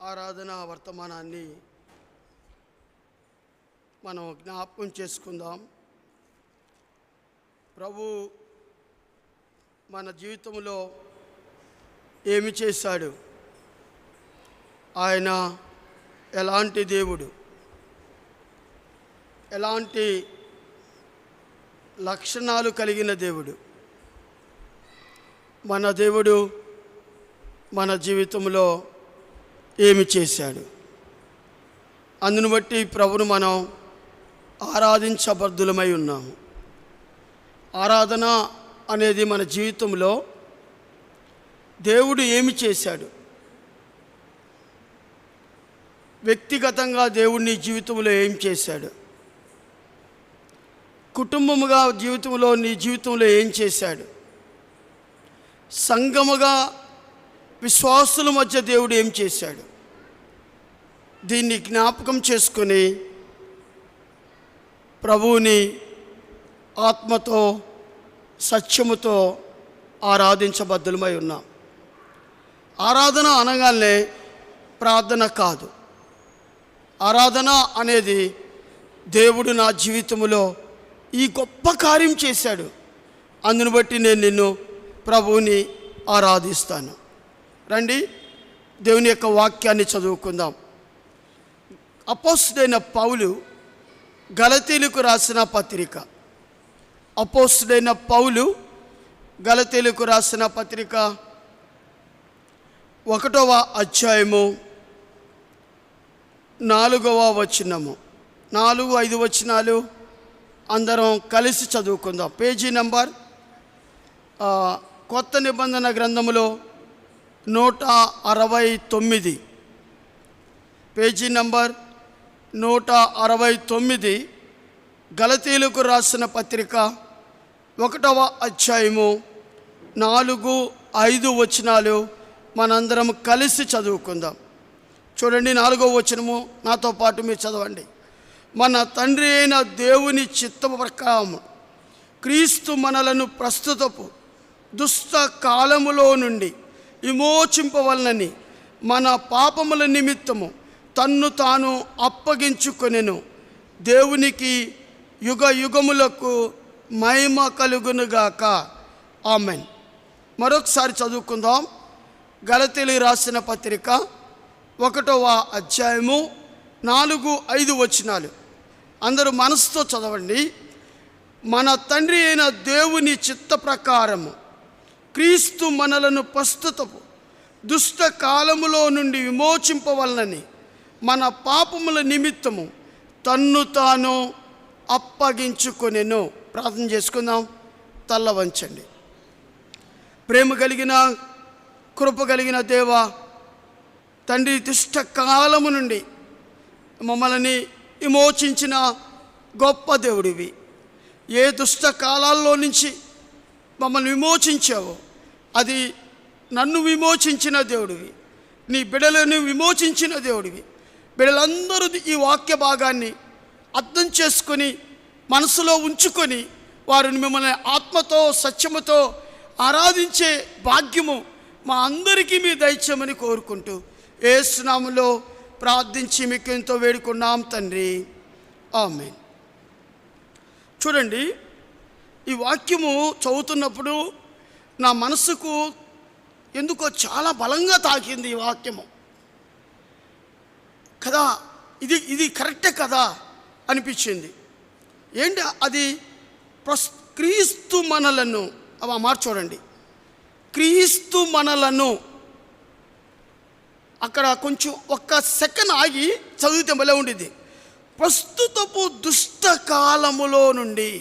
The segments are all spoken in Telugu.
ఆరాధన వర్తమానాన్ని మనం జ్ఞాపకం చేసుకుందాం. ప్రభు మన జీవితంలో ఏమి చేశాడు, ఆయన ఎలాంటి దేవుడు, ఎలాంటి లక్షణాలు కలిగిన దేవుడు. మన దేవుడు మన జీవితంలో ఏమి చేశాడు, అందును బట్టి ప్రభును మనం ఆరాధించబద్దులమై ఉన్నాము. ఆరాధన అనేది మన జీవితంలో దేవుడు ఏమి చేశాడు, వ్యక్తిగతంగా దేవుడు నీ జీవితంలో ఏం చేశాడు, కుటుంబముగా జీవితంలో నీ జీవితంలో ఏం చేశాడు, సంఘముగా విశ్వాసుల మధ్య దేవుడు ఏం చేశాడు, దీన్ని జ్ఞాపకం చేసుకొని ప్రభువుని ఆత్మతో సత్యముతో ఆరాధించబద్దులమై ఉన్నాం. ఆరాధన అనగానే ప్రార్థన కాదు. ఆరాధన అనేది దేవుడు నా జీవితంలో ఈ గొప్ప కార్యం చేశాడు, అందును బట్టి నేను నిన్ను ప్రభువుని ఆరాధిస్తాను. రండి, దేవుని యొక్క వాక్యాన్ని చదువుకుందాం. అపోస్తుడైన పౌలు గలతీయులకు రాసిన పత్రిక. అపోస్తుడైన పౌలు గలతీయులకు రాసిన పత్రిక 1వ అధ్యాయము 4వ వచనము, 4-5 వచనాలు అందరం కలిసి చదువుకుందాం. పేజీ నంబర్ కొత్త నిబంధన గ్రంథములో 169, పేజీ నంబర్ 169, గలతీయులకు రాసిన పత్రిక 1వ అధ్యాయము 4-5 వచనాలు మనందరం కలిసి చదువుకుందాం. చూడండి, 4వ వచనము నాతో పాటు మీరు చదవండి. మన తండ్రి అయిన దేవుని చిత్తము ప్రకారము క్రీస్తు మనలను ప్రస్తుతపు దుష్ట కాలములో నుండి విమోచింపవలనని మన పాపముల నిమిత్తము తన్ను తాను అప్పగించుకొనెను. దేవునికి యుగ యుగములకు మహిమ కలుగునుగాక. ఆమెన్. మరొకసారి చదువుకుందాం. గలతీయులకు రాసిన పత్రిక 1వ అధ్యాయము 4-5 వచనాలు అందరూ మనసుతో చదవండి. మన తండ్రి అయిన దేవుని చిత్త ప్రకారము క్రీస్తు మనలను ప్రస్తుతపు దుష్ట కాలములో నుండి విమోచింపవలనని మన పాపముల నిమిత్తము తన్ను తాను అప్పగించుకొనెను. ప్రార్థన చేసుకుందాం. తల్ల వంచండి. ప్రేమ కలిగిన కృప కలిగిన దేవ తండ్రి, దుష్ట కాలము నుండి మమ్మల్ని విమోచించిన గొప్ప దేవుడివి. ఏ దుష్ట కాలాల్లో నుంచి మమ్మల్ని విమోచించావో అది నన్ను విమోచించిన దేవుడివి, నీ బిడ్డలను విమోచించిన దేవుడివి. బిడ్డలందరూ ఈ వాక్య భాగాన్ని అర్థం చేసుకొని మనసులో ఉంచుకొని వారిని మిమ్మల్ని ఆత్మతో సత్యముతో ఆరాధించే భాగ్యము మా అందరికీ మీ దయచేయమని కోరుకుంటూ యేసు నామములో ప్రార్థించి మీకు ఎంతో వేడుకున్నాం తండ్రి. ఆమేన్. చూడండి, ఈ వాక్యము చదువుతున్నప్పుడు నా మనసుకు ఎందుకో చాలా బలంగా తాకింది ఈ వాక్యము. కదా, ఇది కరెక్టే కదా అనిపించింది. ఏంటి అది? క్రీస్తు మనలను, అవి మాట చూడండి, క్రీస్తు మనలను. అక్కడ కొంచెం ఒక్క సెకండ్ ఆగి చదివితే భలే ఉండేది. ప్రస్తుతపు దుష్ట కాలములో నుండి,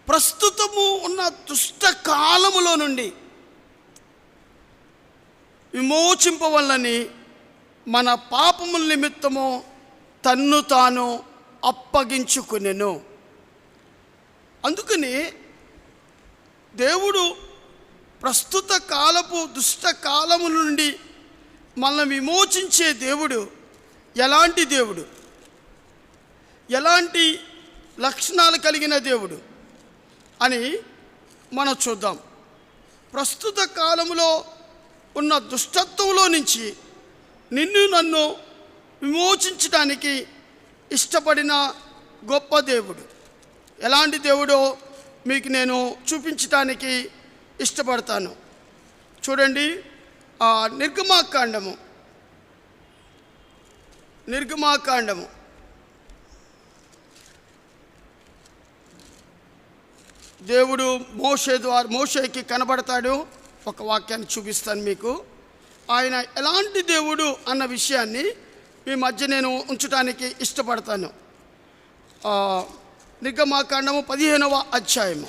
ప్రస్తుతము ఉన్న దుష్ట కాలములో నుండి విమోచింపవలనని మన పాపముల నిమిత్తము తన్ను తాను అప్పగించుకొనెను. అందుకని దేవుడు ప్రస్తుత కాలపు దుష్ట కాలము నుండి మనల్ని విమోచించే దేవుడు ఎలాంటి దేవుడు, ఎలాంటి లక్షణాలు కలిగిన దేవుడు అని మనం చూద్దాం. ప్రస్తుత కాలంలో ఉన్న దుష్టత్వంలో నుంచి నిన్ను నన్ను విమోచించడానికి ఇష్టపడిన గొప్ప దేవుడు. ఎలాంటి దేవుడో మీకు నేను చూపించడానికి ఇష్టపడతాను. చూడండి, నిర్గమాకాండము దేవుడు మోషేకి కనబడతాడు. ఒక వాక్యాన్ని చూపిస్తాను మీకు. ఆయన ఎలాంటి దేవుడు అన్న విషయాన్ని మీ మధ్య నేను ఉంచడానికి ఇష్టపడతాను. నిర్గమాకాండము 15వ అధ్యాయము.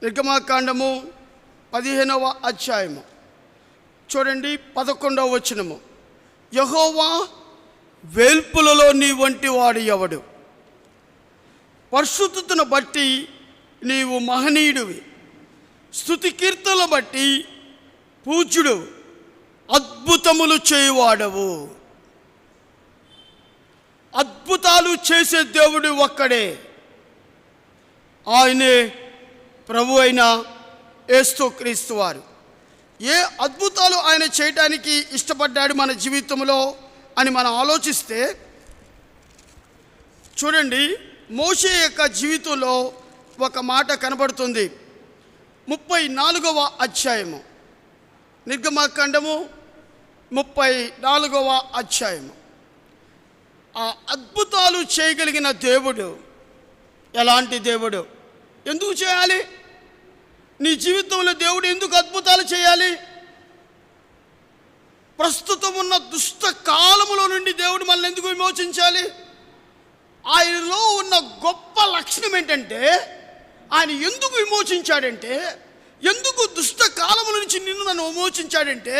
నిర్గమాకాండము 15వ అధ్యాయము చూడండి, 11వ వచనము. యెహోవా వేల్పులలో నీ వంటి వాడు ఎవడు? పరిశుద్ధతను బట్టి నీవు మహనీయుడివి, స్తుతి కీర్తనల బట్టి పూజ్యుడు, అద్భుతములు చేయువాడవు. అద్భుతాలు చేసే దేవుడు ఒక్కడే, ఆయనే ప్రభు అయిన యేసుక్రీస్తు వారు. ఏ అద్భుతాలు ఆయన చేయడానికి ఇష్టపడ్డాడు మన జీవితంలో అని మనం ఆలోచిస్తే, చూడండి, మోషే యొక్క జీవితంలో ఒక మాట కనబడుతుంది. 34వ అధ్యాయము, నిర్గమాకాండము 34వ అధ్యాయము. ఆ అద్భుతాలు చేయగలిగిన దేవుడు ఎలాంటి దేవుడు? ఎందుకు చేయాలి? నీ జీవితంలో దేవుడు ఎందుకు అద్భుతాలు చేయాలి? ప్రస్తుతం ఉన్న దుష్ట కాలములో నుండి దేవుడు మనల్ని ఎందుకు విమోచించాలి? ఆయనలో ఉన్న గొప్ప లక్షణం ఏంటంటే, ఆయన ఎందుకు విమోచించాడంటే, ఎందుకు దుష్ట కాలముల నుంచి నిన్ను నన్ను విమోచించాడంటే,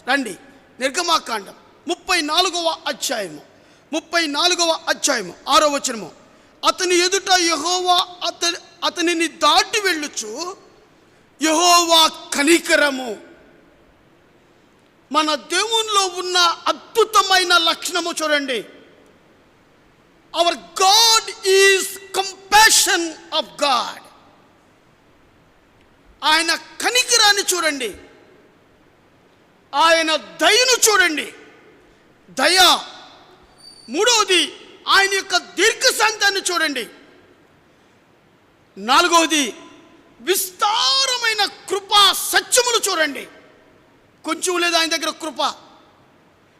రండి, నిర్గమాకాండం 34వ అధ్యాయము 6వ వచనము. అతని ఎదుట యెహోవా అతనిని దాటి వెళ్ళుచు, యెహోవా కనికరము. మన దేవునిలో ఉన్న అద్భుతమైన లక్షణము చూడండి. Hour God is compassion of God. ఆయన కనికరాన్ని చూడండి, ఆయన దయను చూడండి. దయ. మూడవది, ఆయన యొక్క దీర్ఘశాంతాన్ని చూడండి. నాలుగవది, విస్తారమైన కృపా సత్యములు చూడండి. కొంచెం లేదు ఆయన దగ్గర కృప.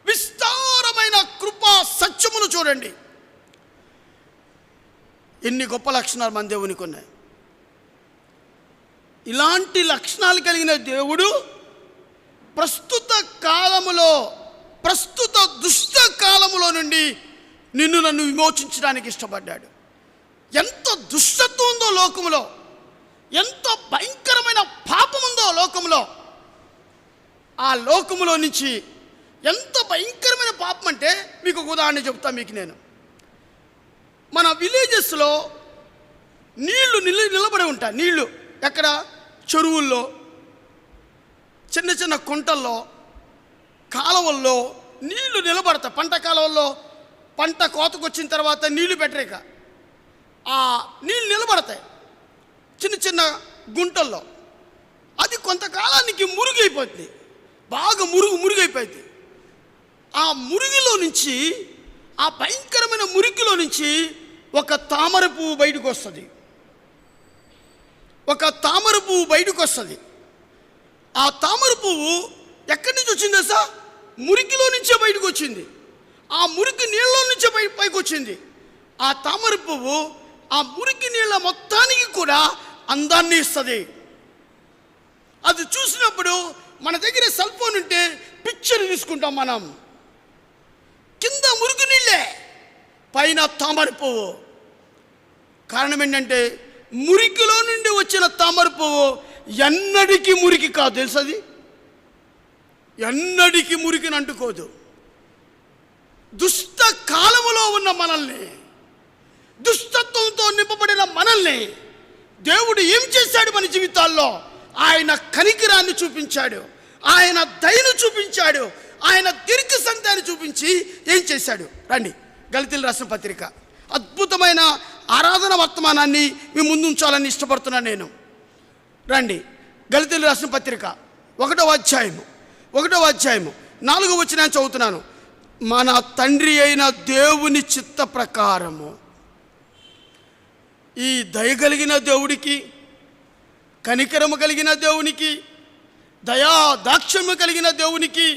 విస్తారమైన కృపా సత్యములు చూడండి. ఎన్ని గొప్ప లక్షణాలు మన దేవునికి ఉన్నాయి. ఇలాంటి లక్షణాలు కలిగిన దేవుడు ప్రస్తుత కాలములో, ప్రస్తుత దుష్ట కాలములో నుండి నిన్ను నన్ను విమోచించడానికి ఇష్టపడ్డాడు. ఎంత దుష్టత్వం ఉందో లోకములో, ఎంత భయంకరమైన పాపం ఉందో లోకములో, ఆ లోకములో నుంచి ఎంత భయంకరమైన పాపం అంటే, మీకు ఒక ఉదాహరణ చెప్తా. మీకు నేను మన విలేజెస్లో నీళ్లు నిలబడి ఉంటాయి. నీళ్లు ఎక్కడ? చెరువుల్లో, చిన్న చిన్న కుంటల్లో, కాలువల్లో నీళ్లు నిలబడతాయి. పంట కాలువల్లో పంట కోతకు వచ్చిన తర్వాత నీళ్లు పెట్టలేక ఆ నీళ్ళు నిలబడతాయి చిన్న చిన్న గుంటల్లో. అది కొంతకాలానికి మురుగైపోతుంది, బాగా మురుగైపోయింది. ఆ మురిగిలో నుంచి, ఆ భయంకరమైన మురికిలో నుంచి ఒక తామర పువ్వు బయటకు వస్తుంది. ఆ తామర పువ్వు ఎక్కడి నుంచి వచ్చిందో సార్? మురికిలో నుంచే బయటకు వచ్చింది. ఆ మురికి నీళ్ళలో నుంచే పైకి వచ్చింది. ఆ తామర పువ్వు ఆ మురికి నీళ్ళ మొత్తానికి కూడా అందాన్ని ఇస్తుంది. అది చూసినప్పుడు మన దగ్గర సెల్ ఫోన్ ఉంటే పిక్చర్ తీసుకుంటాం మనం. కింద మురికి నీళ్ళే, పైన తామర పువ్వు. కారణం ఏంటంటే, మురికిలో నుండి వచ్చిన తామర పువ్వు ఎన్నడికి మురికి కాదు, తెలుసు? అది ఎన్నడికి మురికిని అంటుకోదు. దుష్ట కాలములో ఉన్న మనల్ని, దుష్టత్వంతో నింపబడిన మనల్ని దేవుడు ఏం చేశాడు మన జీవితాల్లో? ఆయన కనికరాన్ని చూపించాడు, ఆయన దయను చూపించాడు, ఆయన దీర్ఘశాంతాన్ని చూపించి ఏం చేశాడు? రండి, గళితీయులకు రాసిన పత్రిక. అద్భుతమైన ఆరాధన వర్తమానాన్ని మీ ముందు ఉంచాలని ఇష్టపడుతున్నాను నేను. రండి, గళితీయులకు రాసిన పత్రిక 1వ అధ్యాయము 4వ వచనాన్ని చదువుతున్నాను. మన తండ్రి అయిన దేవుని చిత్త ప్రకారము. ఈ దయ కలిగిన దేవుడికి, కనికరము కలిగిన దేవునికి, దయా దాక్షమ్యం కలిగిన దేవునికి,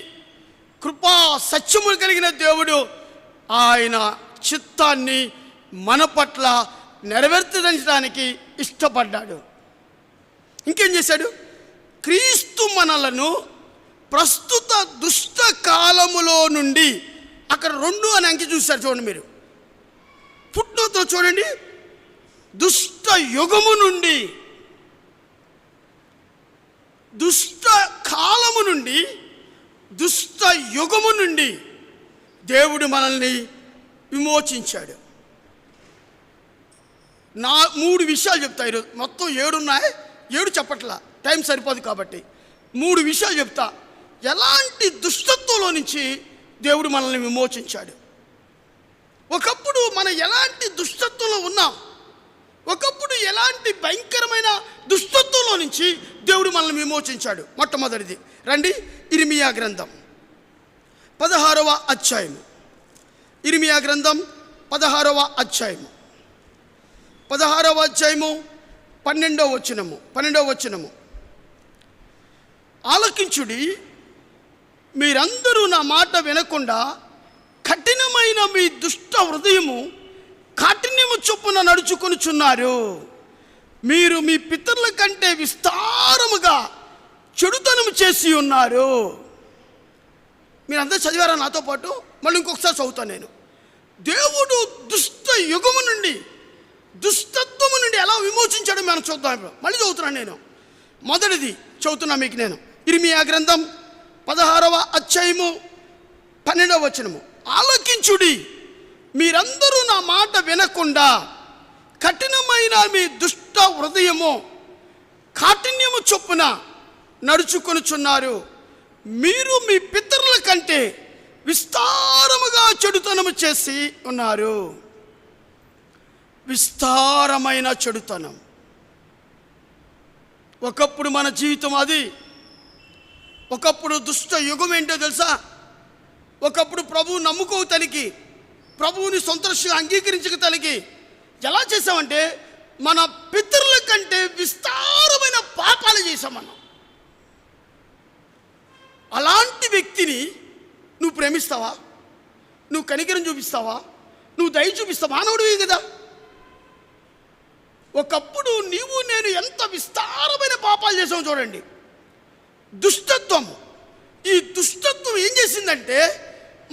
కృపా సత్యము కలిగిన దేవుడు ఆయన చిత్తాన్ని మన పట్ల నెరవేర్చడానికి ఇష్టపడ్డాడు. ఇంకేం చేశాడు? క్రీస్తు మనలను ప్రస్తుత దుష్ట కాలములో నుండి, అక్కడ 2 అని అంకి చూశారు చూడండి మీరు, ఫుట్నోతో చూడండి, దుష్ట యుగము నుండి, దుష్ట కాలము నుండి, దుష్ట యుగము నుండి దేవుడు మనల్ని విమోచించాడు. 3 విషయాలు చెప్తా ఈరోజు. మొత్తం 7 ఉన్నాయి, 7 చెప్పట్లా, టైం సరిపోదు కాబట్టి 3 విషయాలు చెప్తా. ఎలాంటి దుష్టత్వంలో నుంచి దేవుడు మనల్ని విమోచించాడు. ఒకప్పుడు మనం ఎలాంటి దుష్టత్వంలో ఉన్నాం, ఒకప్పుడు ఎలాంటి భయంకరమైన దుష్టత్వంలో నుంచి దేవుడు మనల్ని విమోచించాడు. మొట్టమొదటిది రండి, ఇర్మియా గ్రంథం 16వ అధ్యాయము. ఇర్మియా గ్రంథం 16వ అధ్యాయము 12వ వచనము. ఆలకించుడి, మీరందరూ నా మాట వినకుండా కఠినమైన మీ దుష్ట హృదయము కాఠిన్యము చొప్పున నడుచుకొనుచున్నారు. మీరు మీ పితరుల కంటే విస్తారముగా చెడుతనము చేసి ఉన్నారు. మీరందరూ చదివారా నాతో పాటు? మళ్ళీ ఇంకొకసారి చదువుతాను నేను. దేవుడు దుష్ట యుగము నుండి, దుష్టత్వము నుండి ఎలా విమోచించాడో మనం చూద్దాం. ఇప్పుడు మళ్ళీ చదువుతున్నాను నేను. మొదటిది చదువుతున్నా మీకు నేను. ఇర్మియా గ్రంథం 16వ అధ్యాయము 12వ వచనము. ఆలకించుడి, మీరందరూ నా మాట వినకుండా కఠినమైన మీ దుష్ట హృదయము కాఠిన్యము చొప్పున నడుచుకొనుచున్నారు. మీరు మీ పితరుల కంటే విస్తారముగా చెడుతనము చేసి ఉన్నారు. విస్తారమైన చెడుతనం. ఒకప్పుడు మన జీవితం అది. ఒకప్పుడు దుష్ట యుగం ఏంటో తెలుసా? ఒకప్పుడు ప్రభువు నమ్ముకోతలికి, ప్రభువుని సంతోషంగా అంగీకరించగలిగి ఎలా చేసామంటే మన పితరుల కంటే విస్తారమైన పాపాలు చేసాం మనం. అలాంటి వ్యక్తిని నువ్వు ప్రేమిస్తావా? నువ్వు కనికరం చూపిస్తావా? నువ్వు దయ చూపిస్తావా? మానవుడివి కదా. ఒకప్పుడు నీవు నేను ఎంత విస్తారమైన పాపాలు చేసాము చూడండి. దుష్టత్వము. ఈ దుష్టత్వం ఏం చేసిందంటే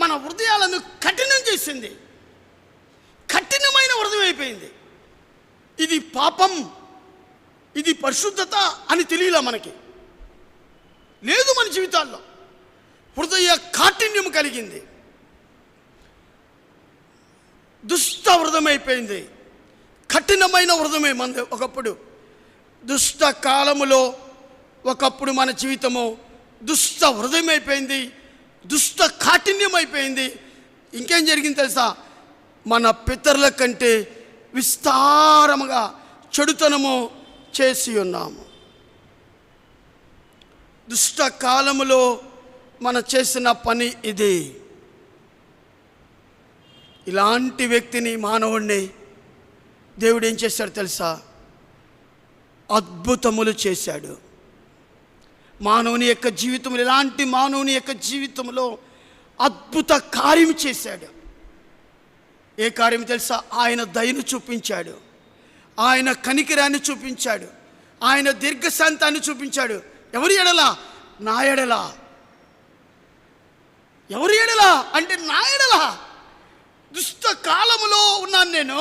మన హృదయాలను కఠినం చేసింది. కఠినమైన హృదయం అయిపోయింది. ఇది పాపం, ఇది పరిశుద్ధత అని తెలియలే మనకి. లేదు మన జీవితాల్లో. హృదయ కాఠిన్యం కలిగింది. దుష్ట హృదయం అయిపోయింది. కఠినమైన హృదయమే మంది. ఒకప్పుడు దుష్ట కాలములో ఒకప్పుడు మన జీవితము దుష్ట హృదయం అయిపోయింది, దుష్ట కాఠిన్యం అయిపోయింది. ఇంకేం జరిగింది తెలుసా? మన పితరుల కంటే విస్తారముగా చెడుతనము చేసి ఉన్నాము. దుష్ట కాలములో మనం చేసిన పని ఇది. ఇలాంటి వ్యక్తిని, మానవుడిని దేవుడు ఏం చేశాడు తెలుసా? అద్భుతములు చేశాడు. మానవుని యొక్క జీవితంలో, ఇలాంటి మానవుని యొక్క జీవితంలో అద్భుత కార్యం చేశాడు. ఏ కార్యం తెలుసా? ఆయన దయను చూపించాడు, ఆయన కనికరాన్ని చూపించాడు, ఆయన దీర్ఘశాంతాన్ని చూపించాడు. ఎవరి ఎడలా? నా ఎడలా. ఎవరి ఎడలా అంటే నా ఎడలా. దుష్ట కాలములో ఉన్నాను నేను,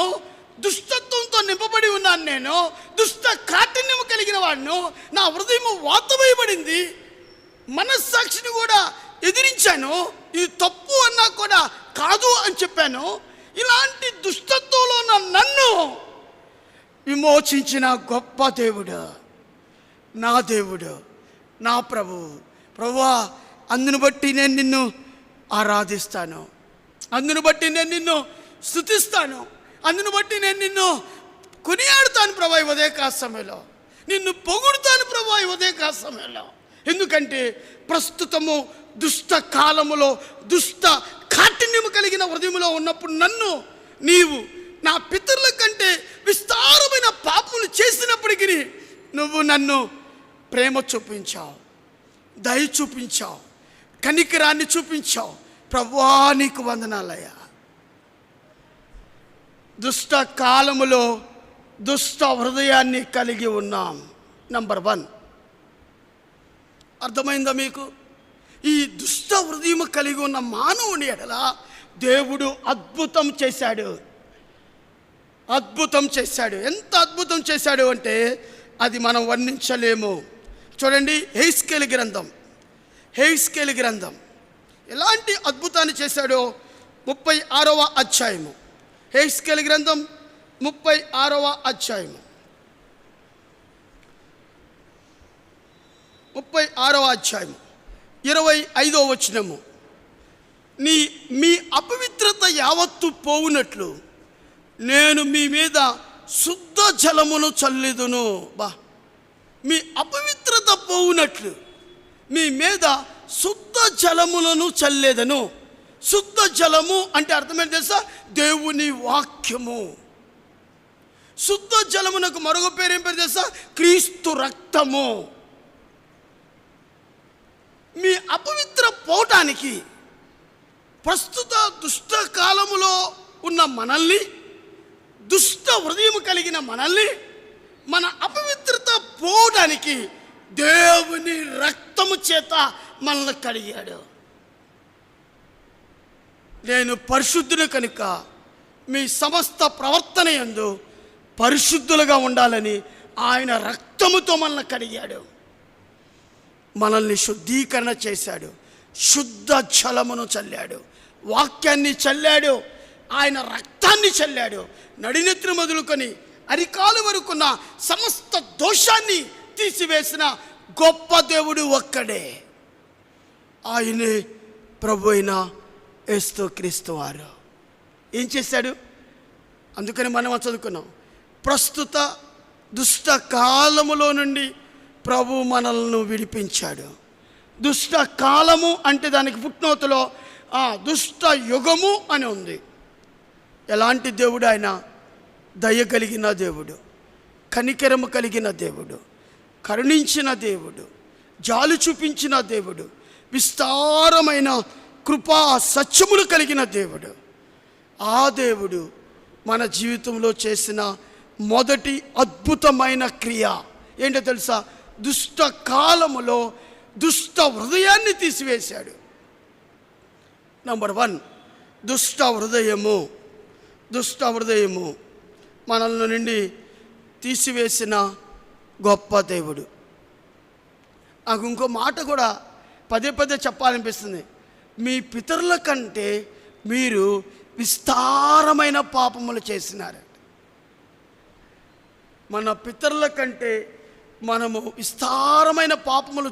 దుష్టత్వంతో నింపబడి ఉన్నాను నేను, దుష్ట కాఠిన్యము కలిగిన వాడును. నా హృదయము వాతవేయబడింది. మనస్సాక్షిని కూడా ఎదిరించాను. ఇది తప్పు అన్నా కూడా కాదు అని చెప్పాను. ఇలాంటి దుష్టత్వంలో ఉన్న నన్ను విమోచించిన గొప్ప దేవుడు, నా దేవుడు, నా ప్రభువు. ప్రభువా, అందును బట్టి నేను నిన్ను ఆరాధిస్తాను, అందును బట్టి నేను నిన్ను స్తుతిస్తాను, అందును బట్టి నేను నిన్ను కొనియాడుతాను. ప్రభు, ఉదయకాల సమయంలో నిన్ను పొగుడుతాను ప్రభువా ఈ ఉదయకాల సమయంలో. ఎందుకంటే ప్రస్తుతము దుష్ట కాలములో దుష్ట కాఠిన్యము కలిగిన హృదయములో ఉన్నప్పుడు నన్ను నీవు నా పితరుల కంటే విస్తారమైన పాపములు చేసినప్పటికీ నువ్వు నన్ను ప్రేమ చూపించావు, దయ చూపించావు, కనికరాన్ని చూపించావు. ప్రభువా నీకు వందనాలయ్యా. దుష్ట కాలములో దుష్ట హృదయాన్ని కలిగి ఉన్నాం. నంబర్ 1, అర్థమైందా మీకు? ఈ దుష్ట హృదయం కలిగి ఉన్న మానవుని ఎడల దేవుడు అద్భుతం చేశాడు. అద్భుతం చేశాడు. ఎంత అద్భుతం చేశాడు అంటే అది మనం వర్ణించలేము. చూడండి, హెస్కేలు గ్రంథం ఎలాంటి అద్భుతాన్ని చేశాడో 36వ అధ్యాయము. హెస్కేలు గ్రంథం 36వ అధ్యాయము 25వ వచనము. మీ అపవిత్రత యావత్తు పోవునట్లు నేను మీ మీద శుద్ధ జలమును చల్లెదను. మీ అపవిత్రత పోవునట్లు మీ మీద శుద్ధ జలములను చల్లేదను. శుద్ధ జలము అంటే అర్థమేంటి తెలుసా? దేవుని వాక్యము. శుద్ధ జలమునకు మరొక పేరు ఏం పేరు తెలుసా? క్రీస్తు రక్తము. మీ అపవిత్ర పోవటానికి ప్రస్తుత దుష్ట కాలములో ఉన్న మనల్ని, దుష్ట హృదయం కలిగిన మనల్ని, మన అపవిత్రత పోవడానికి దేవుని రక్తము చేత మనల్ని కడిగాడు. నేను పరిశుద్ధుని కనుక మీ సమస్త ప్రవర్తన యందు పరిశుద్ధులుగా ఉండాలని ఆయన రక్తముతో మనల్ని కడిగాడు. మనల్ని శుద్ధీకరణ చేశాడు. శుద్ధ జలమును చల్లాడు, వాక్యాన్ని చల్లాడు, ఆయన రక్తాన్ని చల్లాడు. నడినెత్తిన మొదలుకొని అరికాలు వరకున్న సమస్త దోషాన్ని తీసివేసిన గొప్ప దేవుడు ఒక్కడే. ఆయనే ప్రభు అయిన యేసుక్రీస్తు వారు. ఏం చేశాడు? అందుకని మనం చదువుకున్నాం, ప్రస్తుత దుష్ట కాలములో నుండి ప్రభు మనల్ని విడిపించాడు. దుష్ట కాలము అంటే దానికి ఫుట్నోతులో దుష్ట యుగము అని ఉంది. ఎలాంటి దేవుడు ఆయన? దయ కలిగిన దేవుడు, కనికరము కలిగిన దేవుడు, కరుణించిన దేవుడు, జాలి చూపించిన దేవుడు, విస్తారమైన కృపా సత్యములు కలిగిన దేవుడు. ఆ దేవుడు మన జీవితంలో చేసిన మొదటి అద్భుతమైన క్రియ ఏంటో తెలుసా? దుష్ట కాలములో దుష్ట హృదయాన్ని తీసివేశాడు. నంబర్ 1, దుష్ట హృదయము మనల్ని నుండి తీసివేసిన గొప్ప దేవుడు. నాకు ఇంకో మాట కూడా పదే చెప్పాలనిపిస్తుంది. మీ పితరుల కంటే మీరు విస్తారమైన పాపములు చేసినారు. మన పితరుల కంటే మనము విస్తారమైన పాపములు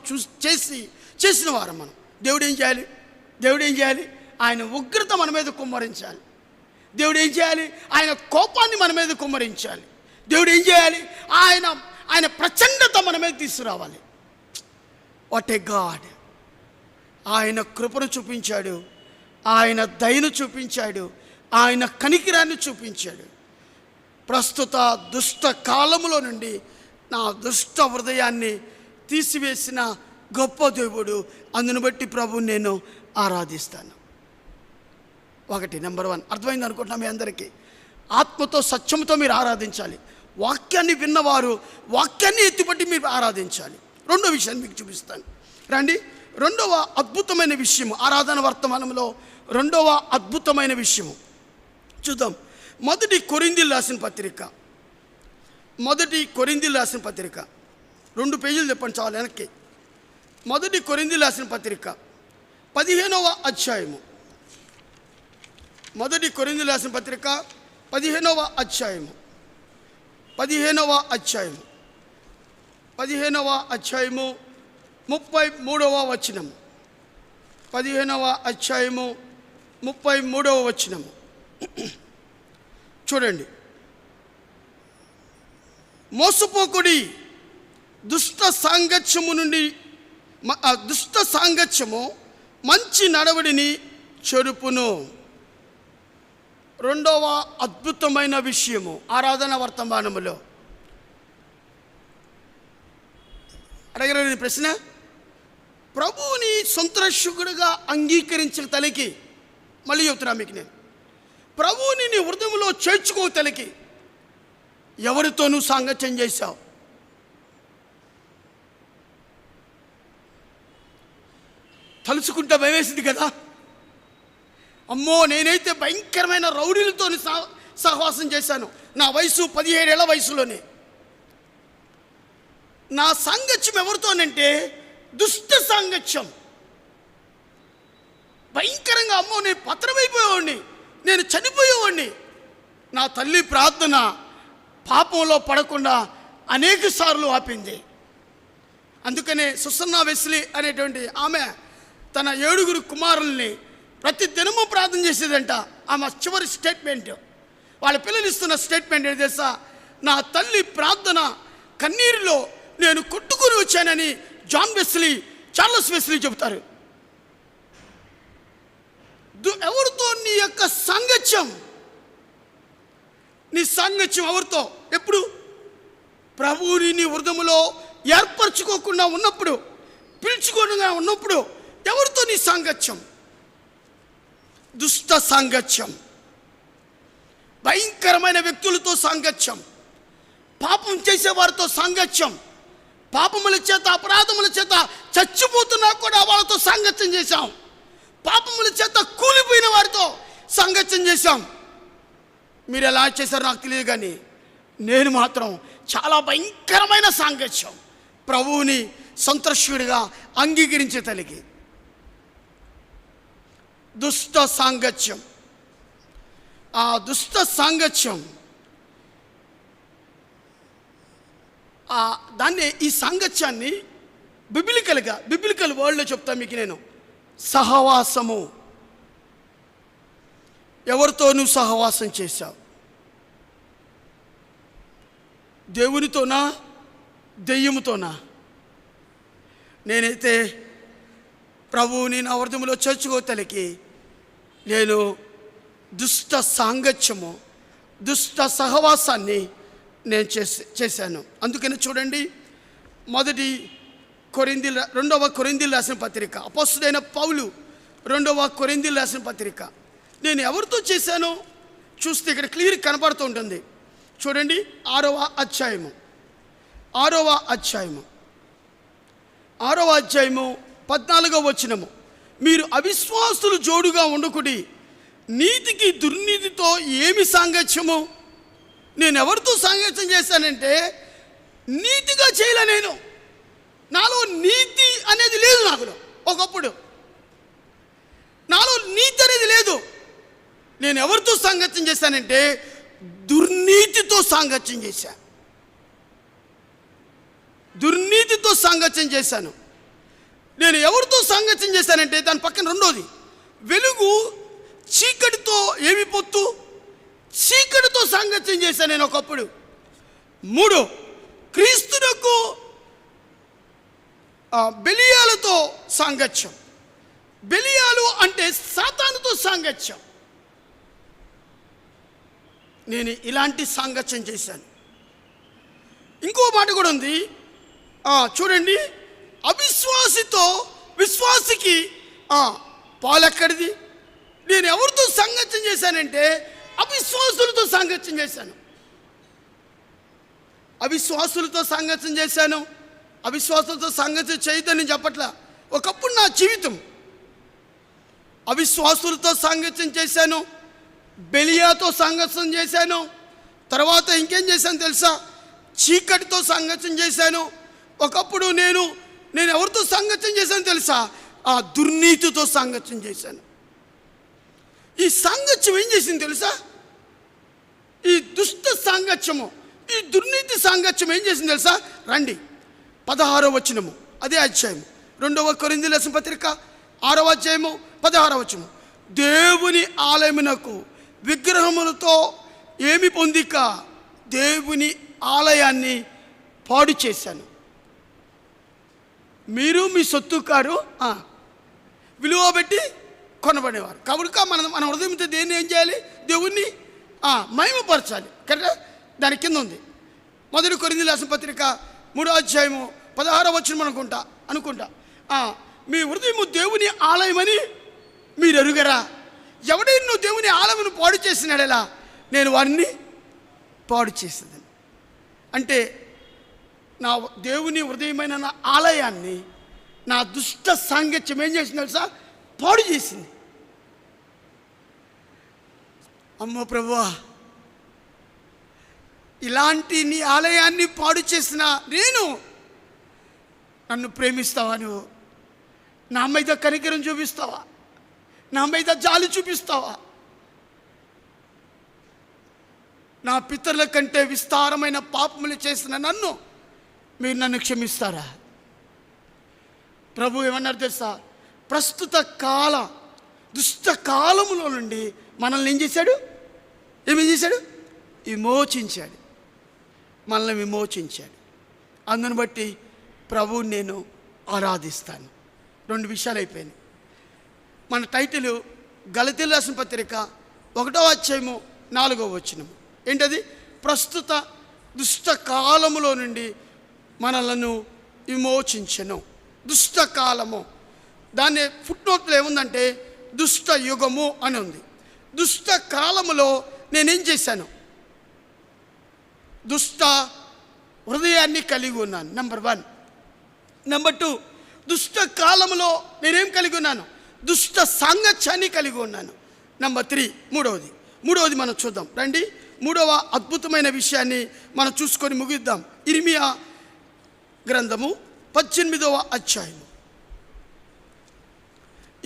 చేసిన వారు మనం. దేవుడు ఏం చేయాలి? ఆయన ఉగ్రత మన మీద కుమ్మరించాలి. దేవుడు ఏం చేయాలి? ఆయన కోపాన్ని మన మీద కుమ్మరించాలి. దేవుడు ఏం చేయాలి? ఆయన ప్రచండత మన మీద తీసుకురావాలి. What a God! ఆయన కృపను చూపించాడు, ఆయన దయను చూపించాడు, ఆయన కనికిరాన్ని చూపించాడు. ప్రస్తుత దుష్ట కాలములో నుండి నా దుష్ట హృదయాన్ని తీసివేసిన గొప్ప దేవుడు. అందును బట్టి ప్రభువుని నేను ఆరాధిస్తాను. ఒకటి, నెంబర్ 1 అర్థమైంది అనుకుంటున్నా మీ అందరికీ. ఆత్మతో సత్యంతో మీరు ఆరాధించాలి. వాక్యాన్ని విన్నవారు వాక్యాన్ని ఎత్తిపట్టి మీరు ఆరాధించాలి. రెండో విషయాన్ని మీకు చూపిస్తాను రండి. రెండవ అద్భుతమైన విషయము ఆరాధన వర్తమానంలో రెండవ అద్భుతమైన విషయము చూద్దాం. మొదటి కొరింథీయులకు రాసిన పత్రిక 2 పేజీలు చెప్పండి చాలు వెనక్కి. మొదటి కొరింథీయులకు రాసిన పత్రిక 15వ అధ్యాయము. మొదటి కొరింథీయులకు రాసిన పత్రిక 15వ అధ్యాయము 33వ వచనం. 15వ అధ్యాయము 33వ వచనము చూడండి. మోసపోకుడి, దుష్ట సాంగత్యము నుండి దుష్ట సాంగత్యము మంచి నడవడిని చెరుపును. రెండవ అద్భుతమైన విషయము ఆరాధన వర్తమానములో అడగలేని ప్రశ్న, ప్రభువుని సొంత రక్షకుడిగా అంగీకరించిన తలకి, మళ్ళీ చెప్తున్నా మీకు నేను, ప్రభువుని నీ హృదయంలో చేర్చుకో తలకి ఎవరితోనూ సాంగత్యం చేశావు? తలుచుకుంటే భయమేసింది కదా. అమ్మో, నేనైతే భయంకరమైన రౌడీలతో సహవాసం చేశాను నా వయసు 17 ఏళ్ల వయసులోనే. నా సాంగత్యం ఎవరితోనంటే దుష్ట సాంగత్యం. భయంకరంగా, అమ్మో నేను పత్రమైపోయేవాడిని, నేను చనిపోయేవాడిని. నా తల్లి ప్రార్థన పాపంలో పడకుండా అనేక సార్లు ఆపింది. అందుకనే సుసన్నా వెస్లీ అనేటువంటి ఆమె తన 7 కుమారుల్ని ప్రతి దినము ప్రార్థన చేసేదంట. ఆమె చివరి స్టేట్మెంట్, వాళ్ళ పిల్లలు ఇస్తున్న స్టేట్మెంట్ ఏం తెలుసా? నా తల్లి ప్రార్థన కన్నీరులో నేను కొట్టుకుని వచ్చానని చార్లెస్ వెస్లీ చెబుతారు. ఎవరితో నీ యొక్క సాంగత్యం? నీ సాంగత్యం ఎవరితో? ఎప్పుడు? ప్రభువుని నీ హృదయంలో ఏర్పరచుకోకుండా ఉన్నప్పుడు, పిలుచుకోకుండా ఉన్నప్పుడు ఎవరితో నీ సాంగత్యం? దుష్ట సాంగత్యం, భయంకరమైన వ్యక్తులతో సాంగత్యం, పాపం చేసేవారితో సాంగత్యం, పాపముల చేత అపరాధముల చేత చచ్చిపోతున్నా కూడా వాళ్ళతో సాంగత్యం చేశాం, పాపముల చేత కూలిపోయిన వారితో సాంగత్యం చేశాం. మీరు ఎలా చేశారో నాకు తెలియదు, కానీ నేను మాత్రం చాలా భయంకరమైన సాంగత్యం, ప్రభువుని సంతోషుడిగా అంగీకరించే తలికి. దుష్ట సాంగత్యం, ఆ దుష్ట సాంగత్యం దాన్ని, ఈ సాంగత్యాన్ని బిబిలికల్ వరల్డ్లో చెప్తా మీకు నేను. సహవాసము. ఎవరితో నువ్వు సహవాసం చేశావు? దేవునితోనా, దెయ్యముతోనా? నేనైతే ప్రభువుని నా హృదయంలో చేర్చుకోతలకి నేను దుష్ట సాంగత్యము, దుష్ట సహవాసాన్ని నేను చేశాను. అందుకని చూడండి, 2వ కొరింథీయులకు రాసిన పత్రిక, అపోస్తలుడైన పౌలు 2వ కొరింథీయులకు రాసిన పత్రిక. నేను ఎవరితో చేశానో చూస్తే ఇక్కడ క్లియర్ కనపడుతూ ఉంటుంది. చూడండి, 6వ అధ్యాయము 14వ వచనము. మీరు అవిశ్వాసులు జోడుగా ఉండకుడి, నీతికి దుర్నీతితో ఏమి సాంగత్యము? నేను ఎవరితో సాంగత్యం చేశానంటే నీతిగా చేయలే. నాలో నీతి అనేది లేదు. ఒకప్పుడు నాలో నీతి అనేది లేదు. నేను ఎవరితో సాంగత్యం చేశానంటే దుర్నీతితో సాంగత్యం చేశాను. దుర్నీతితో సాంగత్యం చేశాను. నేను ఎవరితో సాంగత్యం చేశానంటే దాని పక్కన రెండోది, వెలుగు చీకటితో ఏమి పొత్తు? చీకటితో సాంగత్యం చేశాను నేను ఒకప్పుడు. 3, క్రీస్తునకు బెలియాలతో సాంగత్యం. బెలియాలు అంటే సాతానుతో సాంగత్యం. నేను ఇలాంటి సాంగత్యం చేశాను. ఇంకో మాట కూడా ఉంది, చూడండి, అవిశ్వాసితో విశ్వాసికి పాలెక్కడిది? నేను ఎవరితో సాంగత్యం చేశానంటే అవిశ్వాసులతో సాంగత్యం చేశాను. అవిశ్వాసులతో సాంగత్యం చేశాను. అవిశ్వాసులతో సాంగత్యం చేయదని చెప్పట్లా. ఒకప్పుడు నా జీవితం అవిశ్వాసులతో సాంగత్యం చేశాను, బెలియాతో సాంగత్యం చేశాను. తర్వాత ఇంకేం చేశాను తెలుసా? చీకటితో సాంగత్యం చేశాను. ఒకప్పుడు నేను ఎవరితో సాంగత్యం చేశాను తెలుసా? దుర్నీతితో సాంగత్యం చేశాను. ఈ సాంగత్యం ఏం చేసింది తెలుసా? ఈ దుష్ట సాంగత్యము, ఈ దుర్నీతి సాంగత్యం ఏం చేసింది తెలుసా? రండి, 16వ వచనము, అదే అధ్యాయం, 2వ కొరింథీయులకు రాసిన పత్రిక 6వ అధ్యాయము 16వ వచనము. దేవుని ఆలయమునకు విగ్రహములతో ఏమి పొందిక దేవుని ఆలయాన్ని పాడు చేశాను. మీరు మీ సొత్తు కారు విలువ పెట్టి కొనబడేవారు. కాబట్టి మన హృదయంతో దేన్ని ఏం చేయాలి? దేవుణ్ణి మహిమపరచాలి. కరెక్టా? దాని కింద ఉంది 1 కొరింథీయులకు రాసిన పత్రిక 3వ అధ్యాయము 16వ వచనం అనుకుంటా మీ హృదయము దేవుని ఆలయమని మీరు ఎరుగరా? ఎవడైనా నువ్వు దేవుని ఆలయమును పాడు చేసినాడేలా నేను వారిని పాడు చేసేది. అంటే నా దేవుని హృదయమైన నా ఆలయాన్ని నా దుష్ట సాంగత్యం ఏం చేసింది తెలుసా? పాడు చేసింది. అమ్మో ప్రభువా, ఇలాంటి నీ ఆలయాన్ని పాడు చేసిన నేను నన్ను ప్రేమిస్తావా? నువ్వు నా మీద కనికరం చూపిస్తావా? నా మీద జాలి చూపిస్తావా? నా పితరుల కంటే విస్తారమైన పాపములు చేసిన మీరు నన్ను క్షమిస్తారా? ప్రభు ఏమన్నారు తెలుసా? ప్రస్తుత కాల దుష్ట కాలములో నుండి మనల్ని ఏం చేశాడు? ఏమేం చేశాడు? విమోచించాడు. మనల్ని విమోచించాడు. అందును బట్టి ప్రభువుని నేను ఆరాధిస్తాను. 2 విషయాలు అయిపోయినాయి. మన టైటిల్ గలతీయులకు రాసిన పత్రిక 1వ అధ్యాయము 4వ వచనం. ఏంటది? ప్రస్తుత దుష్ట కాలములో నుండి మనలను విమోచించెను. దుష్ట కాలము, దాన్ని ఫుట్నోట్లో ఏముందంటే దుష్ట యుగము అని ఉంది. దుష్ట కాలములో నేనేం చేశాను? దుష్ట హృదయాన్ని కలిగి ఉన్నాను. నెంబర్ 1. నెంబర్ 2, దుష్ట కాలములో నేనేం కలిగి ఉన్నాను? దుష్ట సాంగత్యాన్ని కలిగి ఉన్నాను. నెంబర్ 3, మూడవది మనం చూద్దాం రండి. 3వ అద్భుతమైన విషయాన్ని మనం చూసుకొని ముగిద్దాం. ఇర్మియా గ్రంథము 18వ అధ్యాయము.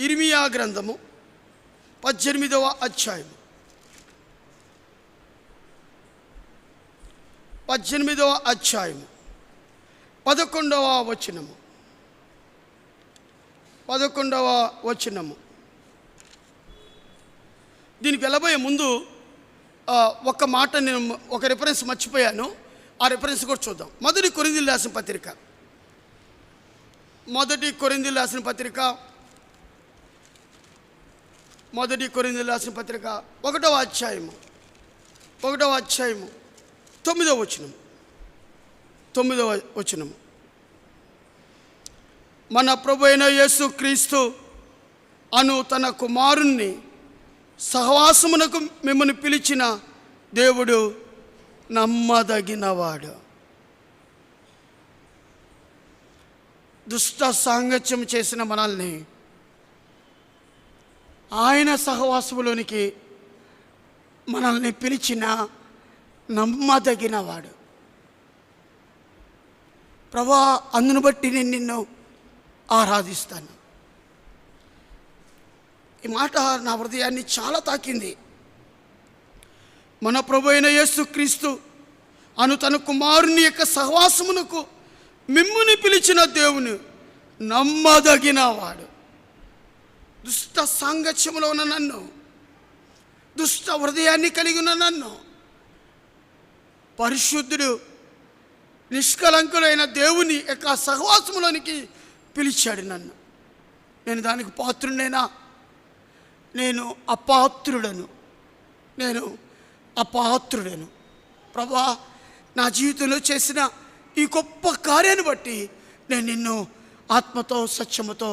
ఇర్మియా గ్రంథము 18వ అధ్యాయము 11వ వచనము. దీనికి వెళ్ళబోయే ముందు ఒక మాట, నేను ఒక రిఫరెన్స్ మర్చిపోయాను. ఆ రిఫరెన్స్ కూడా చూద్దాం. 1 కొరింథీయులకు రాసిన పత్రిక 1 కొరింథీయులకు రాసిన పత్రిక 1వ అధ్యాయము 9వ వచనము. మన ప్రభు అయిన యేసు క్రీస్తు అను తన కుమారుణ్ణి సహవాసమునకు మిమ్మల్ని పిలిచిన దేవుడు నమ్మదగినవాడు. దుష్ట సాంగత్యం చేసిన మనల్ని ఆయన సహవాసములోనికి మనల్ని పిలిచిన నమ్మదగినవాడు. ప్రభువా, అందును బట్టి నేను నిన్ను ఆరాధిస్తాను. ఈ మాట నా హృదయాన్ని చాలా తాకింది. మన ప్రభు అయిన యేసు క్రీస్తు అను తన కుమారుని యొక్క సహవాసమునకు మిమ్ముని పిలిచిన దేవుని నమ్మదగినవాడు. దుష్ట సాంగత్యంలో ఉన్న నన్ను, దుష్ట హృదయాన్ని కలిగి ఉన్న నన్ను పరిశుద్ధుడు నిష్కలంకులైన దేవుని యొక్క సహవాసములోనికి పిలిచాడు నన్ను. నేను దానికి పాత్రుడేనా? నేను అపాత్రుడను. ప్రభువా, నా జీవితంలో చేసిన ఈ గొప్ప కార్యాన్ని బట్టి నేను నిన్ను ఆత్మతో సత్యముతో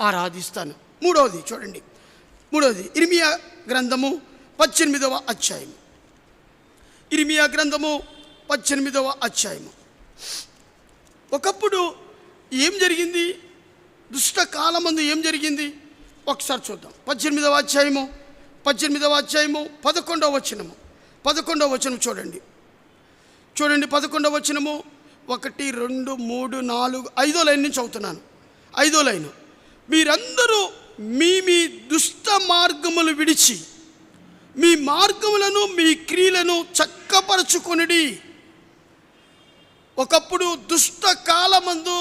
ఆరాధిస్తాను. మూడవది చూడండి. ఇర్మియా గ్రంథము 18వ అధ్యాయం. ఇర్మియా గ్రంథము 18వ అధ్యాయము. ఒకప్పుడు ఏం జరిగింది? దుష్ట కాలమందు ఏం జరిగింది? ఒకసారి చూద్దాం. 18వ అధ్యాయము 11వ వచనము. 11వ వచనం చూడండి. 11వ వచనము 1, 2, 3, 4, 5వ లైన్ నుంచి చదువుతున్నాను. 5వ లైన్. మీరందరూ మీ దుష్ట మార్గములు విడిచి మీ మార్గములను మీ క్రియలను చక్కపరచుకొనుడి. ఒకప్పుడు దుష్ట కాలమందు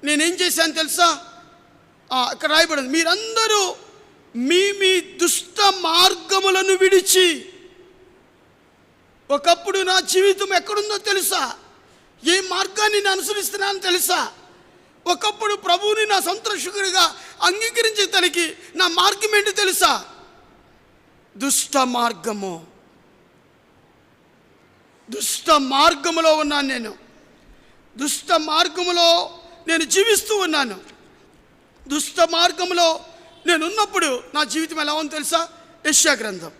నేనేం చేశాను తెలుసా? ఇక్కడ రాయబడింది, మీరందరూ మీ దుష్ట మార్గములను విడిచి. ఒకప్పుడు నా జీవితం ఎక్కడుందో తెలుసా? ఏ మార్గాన్ని నేను అనుసరిస్తున్నానో తెలుసా? ఒకప్పుడు ప్రభువుని నా సంతోషకుడిగా అంగీకరించే తనకి నా మార్గం ఏంటి తెలుసా? దుష్ట మార్గము. దుష్ట మార్గములో ఉన్నాను నేను. దుష్ట మార్గములో నేను జీవిస్తూ ఉన్నాను. దుష్ట మార్గంలో నేను ఉన్నప్పుడు నా జీవితం ఎలా ఉందో తెలుసా? యెషయా గ్రంథం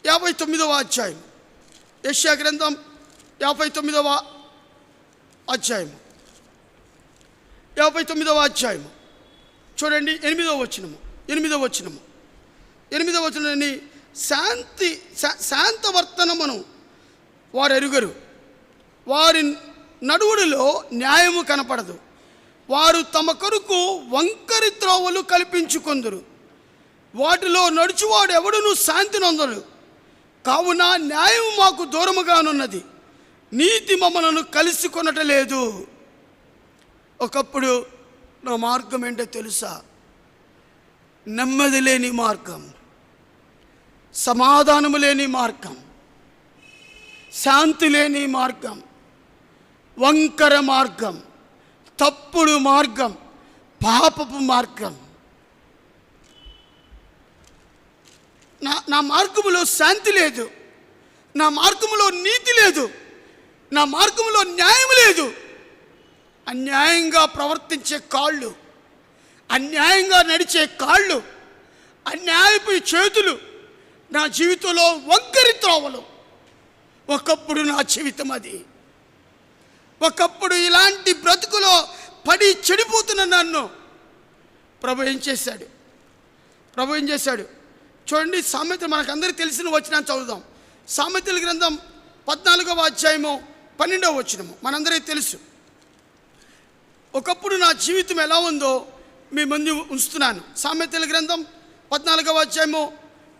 59వ అధ్యాయం. యెషయా గ్రంథం 59వ అధ్యాయం. 59వ అధ్యాయం చూడండి, 8వ వచనాన్ని, శాంతవర్తనమును వారు ఎరుగరు, వారి నడువుడిలో న్యాయము కనపడదు, వారు తమ కొరకు వంకరి త్రోవలు కల్పించుకొందురు, వాటిలో నడుచువాడు ఎవడును శాంతి నొందడు. కావున న్యాయం మాకు దూరముగానున్నది, నీతి మమ్మలను కలిసి కొనటలేదు. ఒకప్పుడు నా మార్గం ఏంటో తెలుసా? నెమ్మది లేని మార్గం, సమాధానము లేని మార్గం, శాంతి లేని మార్గం, వంకర మార్గం, తప్పుడు మార్గం, పాపపు మార్గం. నా మార్గములో శాంతి లేదు, నా మార్గములో నీతి లేదు, నా మార్గములో న్యాయం లేదు. అన్యాయంగా ప్రవర్తించే కాళ్ళు, అన్యాయంగా నడిచే కాళ్ళు, అన్యాయపు చేతులు, నా జీవితంలో వంకరి త్రోవలు. ఒకప్పుడు నా జీవితం అది. ఒకప్పుడు ఇలాంటి బ్రతుకులో పడి చెడిపోతున్న నన్ను ప్రభు ఏం చేశాడు? చూడండి, సామెతలు మనకందరికీ తెలిసిన వచనాన్ని చదువుదాం. సామెతల గ్రంథం 14వ అధ్యాయము 12వ వచనము మనందరికీ తెలుసు. ఒకప్పుడు నా జీవితం ఎలా ఉందో మీ ముందు ఉంచుతున్నాను. సామెతల గ్రంథం 14వ అధ్యాయము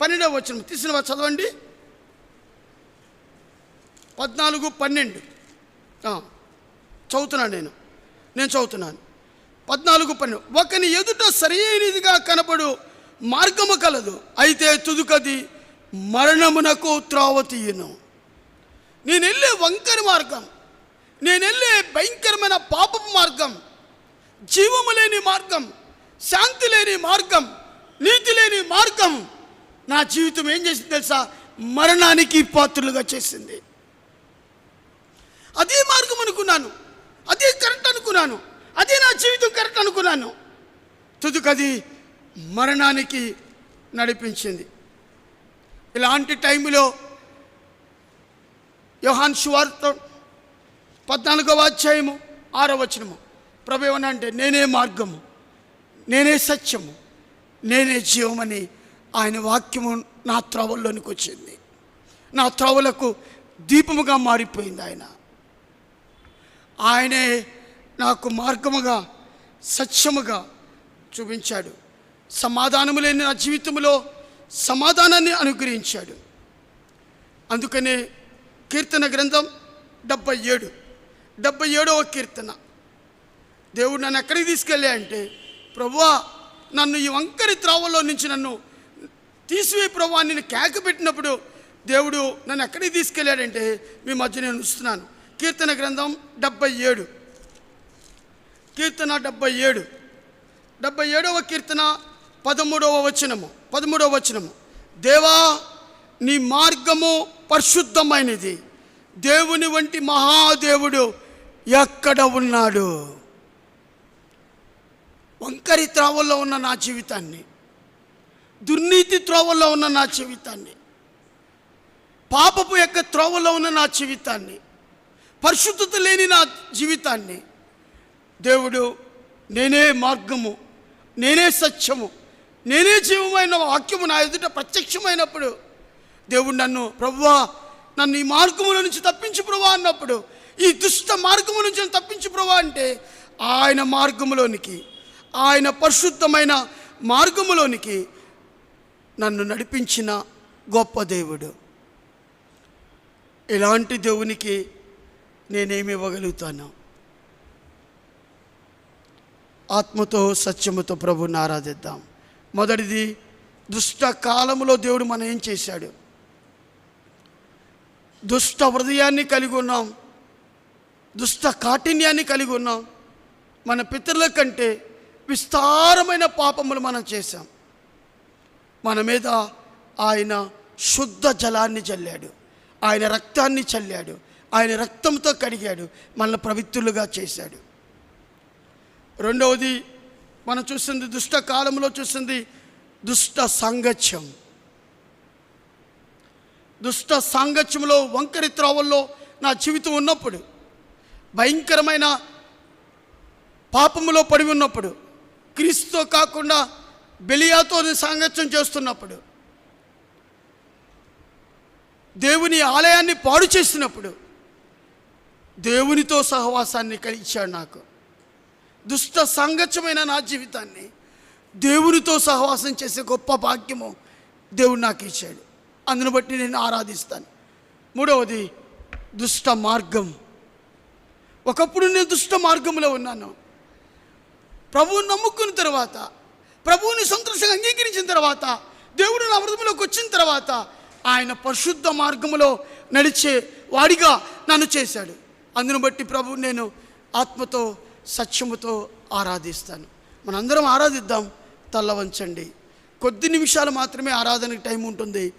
12వ వచనం తీసిన చదవండి. 14:12 చదువుతున్నాను నేను చదువుతున్నాను. 14:12 ఒకని ఎదుట సరైనదిగా కనపడు మార్గము కలదు, అయితే తుదుకది మరణమునకు త్రోవ తీయును. నేను వెళ్ళే వంకరి మార్గం, నేను వెళ్ళే భయంకరమైన పాపపు మార్గం, జీవము లేని మార్గం, శాంతి లేని మార్గం, నీతి లేని మార్గం నా జీవితం ఏం చేసింది తెలుసా? మరణానికి పాత్రులుగా చేసింది. అదే మార్గం అనుకున్నాను, అదే కరెక్ట్ అనుకున్నాను, అదే నా జీవితం కరెక్ట్ అనుకున్నాను. తుదుకది మరణానికి నడిపించింది. ఇలాంటి టైంలో యోహాను సువార్త 14వ అధ్యాయము 6వ వచనము ప్రభు ఏమన్నా అంటే, నేనే మార్గము, నేనే సత్యము, నేనే జీవమని ఆయన వాక్యము నా త్రోవల్లోనికి వచ్చింది. నా త్రోవలకు దీపముగా మారిపోయింది. ఆయనే నాకు మార్గముగా, సత్యముగా చూపించాడు. సమాధానము లేని నా జీవితంలో సమాధానాన్ని అనుగ్రహించాడు. అందుకనే కీర్తన గ్రంథం 77వ కీర్తన, దేవుడు నన్ను ఎక్కడికి తీసుకెళ్ళా అంటే, ప్రభువా నన్ను ఈ వంకరి త్రోవలో నుంచి నన్ను తీసివే ప్రభువా, నేను కేక పెట్టినప్పుడు దేవుడు నన్ను ఎక్కడికి తీసుకెళ్ళాడంటే మీ మధ్య నేను ఉంచుతున్నాను. కీర్తన గ్రంథం 77 77వ కీర్తన 13వ వచనము దేవా నీ మార్గము పరిశుద్ధమైనది, దేవుని వంటి మహాదేవుడు ఎక్కడ ఉన్నాడు? వంకరి త్రోవల్లో ఉన్న నా జీవితాన్ని, దుర్నీతి త్రోవల్లో ఉన్న నా జీవితాన్ని, పాపపు యొక్క త్రోవల్లో ఉన్న నా జీవితాన్ని, పరిశుద్ధత లేని నా జీవితాన్ని దేవుడు నేనే మార్గము, నేనే సత్యము, నేనే జీవమైన వాక్యము నా ఎదుట ప్రత్యక్షమైనప్పుడు దేవుడు నన్ను, ప్రభువా నన్ను ఈ మార్గముల నుంచి తప్పించు ప్రభువా అన్నప్పుడు, ఈ దుష్ట మార్గము నుంచి తప్పించు ప్రభువా అంటే, ఆయన మార్గములోనికి, ఆయన పరిశుద్ధమైన మార్గములోనికి నన్ను నడిపించిన గొప్ప దేవుడు. ఇలాంటి దేవునికి నేనేమి ఇవ్వగలుగుతాను? ఆత్మతో సత్యముతో ప్రభువుని ఆరాధిద్దాం. మొదటిది, దుష్ట కాలంలో దేవుడు మనం ఏం చేశాడు? దుష్ట హృదయాన్ని కలిగి ఉన్నాం, దుష్ట కాఠిన్యాన్ని కలిగి ఉన్నాం. మన పితరుల కంటే విస్తారమైన పాపములు మనం చేశాం. మన మీద ఆయన శుద్ధ జలాన్ని చల్లాడు, ఆయన రక్తాన్ని చల్లాడు, ఆయన రక్తంతో కడిగాడు, మనల్ని పవిత్రులుగా చేశాడు. రెండవది మనం చూస్తుంది, దుష్ట కాలంలో చూస్తుంది దుష్ట సాంగత్యం. దుష్ట సాంగత్యంలో వంకరి త్రోవల్లో నా జీవితం ఉన్నప్పుడు, భయంకరమైన పాపములో పడి ఉన్నప్పుడు, క్రీస్తుతో కాకుండా బెలియాతో సాంగత్యం చేస్తున్నప్పుడు, దేవుని ఆలయాన్ని పాడు చేసినప్పుడు దేవునితో సహవాసాన్ని కలిగించాడు నాకు. దుష్ట సాంగత్యమైన నా జీవితాన్ని దేవునితో సహవాసం చేసే గొప్ప భాగ్యము దేవుడు నాకు ఇచ్చాడు. అందును బట్టి నేను ఆరాధిస్తాను. మూడవది దుష్ట మార్గం. ఒకప్పుడు నేను దుష్ట మార్గంలో ఉన్నాను. ప్రభువుని నమ్ముకున్న తర్వాత, ప్రభువుని సంతోషంగా అంగీకరించిన తర్వాత, దేవుడు నా హృదయంలోకి వచ్చిన తర్వాత ఆయన పరిశుద్ధ మార్గములో నడిచే వాడిగా నన్ను చేశాడు. అందును బట్టి ప్రభువు నేను ఆత్మతో సత్యముతో ఆరాధిస్తాను. మనందరం ఆరాధిద్దాం. తల్ల వంచండి. కొద్ది నిమిషాలు మాత్రమే ఆరాధనకి టైం ఉంటుంది.